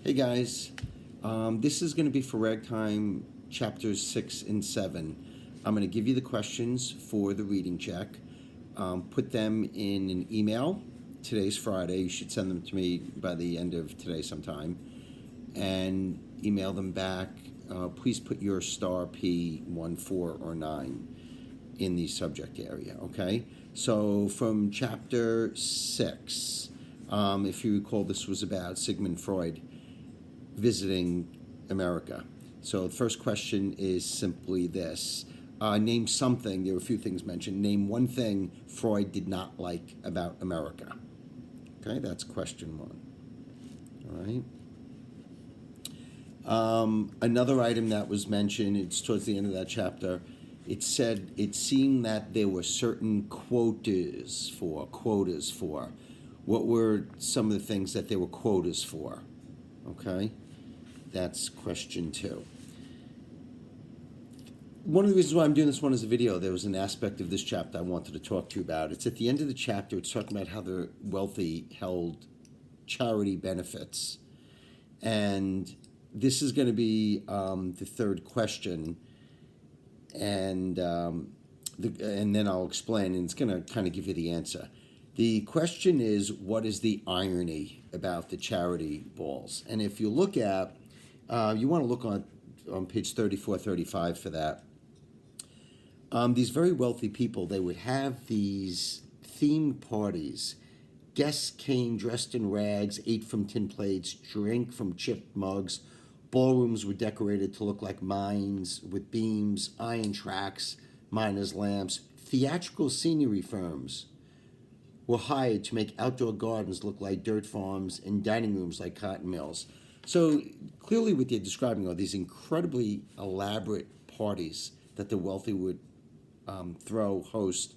Hey guys, this is going to be for Ragtime chapters 6 and 7. I'm going to give you the questions for the reading check. Put them in an email. Today's Friday. You should send them to me by the end of today sometime. And email them back. Please put your star P 1, 4, or 9 in the subject area, okay? So from chapter 6, if you recall, this was about Sigmund Freud visiting America. So the first question is simply this. Name something, there were a few things mentioned. Name one thing Freud did not like about America. Okay, that's question one. All right. Another item that was mentioned, it's towards the end of that chapter, it said it seemed that there were certain quotas for. What were some of the things that there were quotas for? Okay, that's question two. One of the reasons why I'm doing this one as a video, there was an aspect of this chapter I wanted to talk to you about. It's at the end of the chapter, it's talking about how the wealthy held charity benefits. And this is going to be the third question, and then I'll explain, and it's going to kind of give you the answer. The question is, what is the irony about the charity balls? And if you look at, you want to look on page 34, 35 for that. These very wealthy people, they would have these themed parties. Guests came dressed in rags, ate from tin plates, drank from chipped mugs. Ballrooms were decorated to look like mines with beams, iron tracks, miners' lamps. Theatrical scenery firms were hired to make outdoor gardens look like dirt farms and dining rooms like cotton mills. So clearly what they're describing are these incredibly elaborate parties that the wealthy would host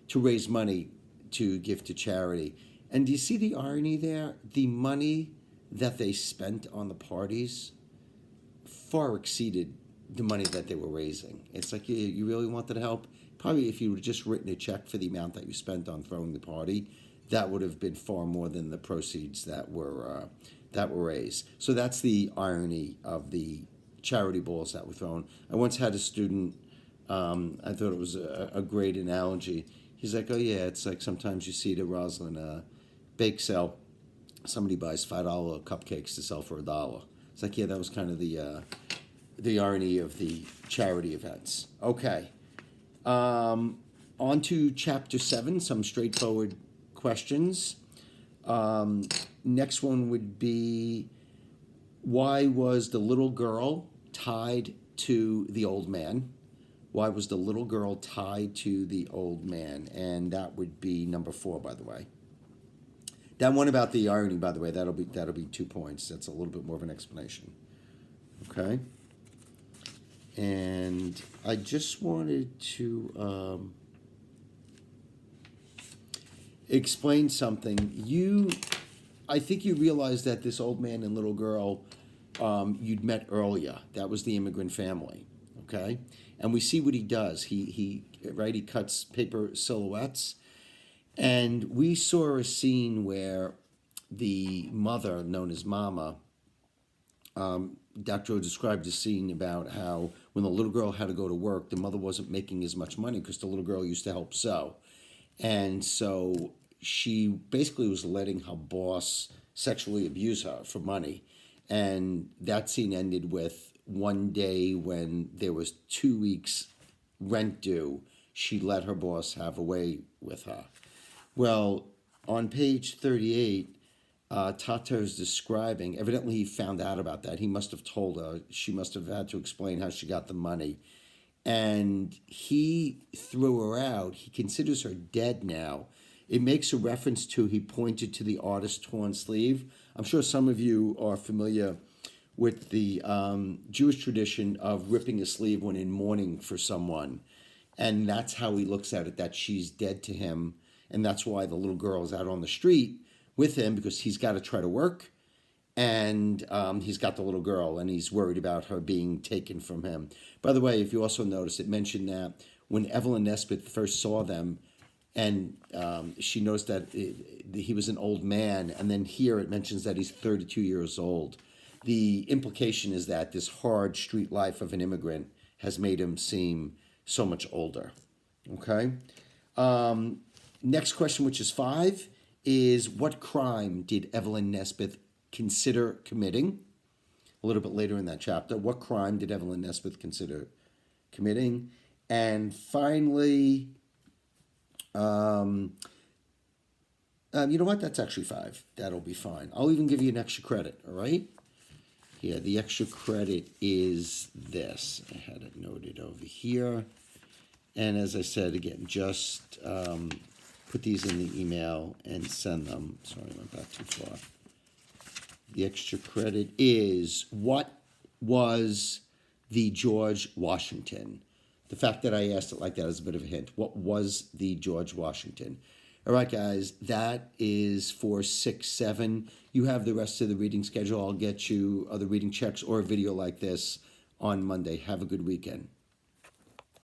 to raise money to give to charity. And do you see the irony there? The money that they spent on the parties far exceeded the money that they were raising. It's like you really wanted to help. Probably if you would have just written a check for the amount that you spent on throwing the party, that would have been far more than the proceeds that were raised. So that's the irony of the charity balls that were thrown. I once had a student. I thought it was a great analogy. He's like, oh yeah, it's like sometimes you see the Roslyn bake sale. Somebody buys $5 cupcakes to sell for $1. It's like, yeah, that was kind of the irony of the charity events. Okay. On to chapter 7, some straightforward questions. Next one would be, why was the little girl tied to the old man? Why was the little girl tied to the old man? And that would be number 4, by the way. That one about the irony, by the way, that'll be 2 points. That's a little bit more of an explanation. Okay. And I just wanted to explain something. I think you realize that this old man and little girl you'd met earlier. That was the immigrant family. Okay. And we see what he does. He cuts paper silhouettes. And we saw a scene where the mother, known as Mama, Dr. O described a scene about how when the little girl had to go to work, the mother wasn't making as much money because the little girl used to help sew. And so she basically was letting her boss sexually abuse her for money. And that scene ended with one day when there was 2 weeks rent due, she let her boss have a way with her. Well, on page 38, Tata is describing, evidently he found out about that. He must have told her. She must have had to explain how she got the money. And he threw her out. He considers her dead now. It makes a reference to, he pointed to the artist's torn sleeve. I'm sure some of you are familiar with the Jewish tradition of ripping a sleeve when in mourning for someone. And that's how he looks at it, that she's dead to him. And that's why the little girl is out on the street with him, because he's got to try to work. And he's got the little girl, and he's worried about her being taken from him. By the way, if you also notice, it mentioned that when Evelyn Nesbit first saw them, and she noticed that he was an old man, and then here it mentions that he's 32 years old. the implication is that this hard street life of an immigrant has made him seem so much older. Okay. Next question, which is 5, is what crime did Evelyn Nesbith consider committing? A little bit later in that chapter, what crime did Evelyn Nesbith consider committing? And finally, you know what? That's actually 5. That'll be fine. I'll even give you an extra credit, all right? Yeah, the extra credit is this. I had it noted over here. And as I said, again, just put these in the email and send them. Sorry, I went back too far. The extra credit is, what was the George Washington? The fact that I asked it like that is a bit of a hint. What was the George Washington? All right, guys, that is for 6, 7. You have the rest of the reading schedule. I'll get you other reading checks or a video like this on Monday. Have a good weekend.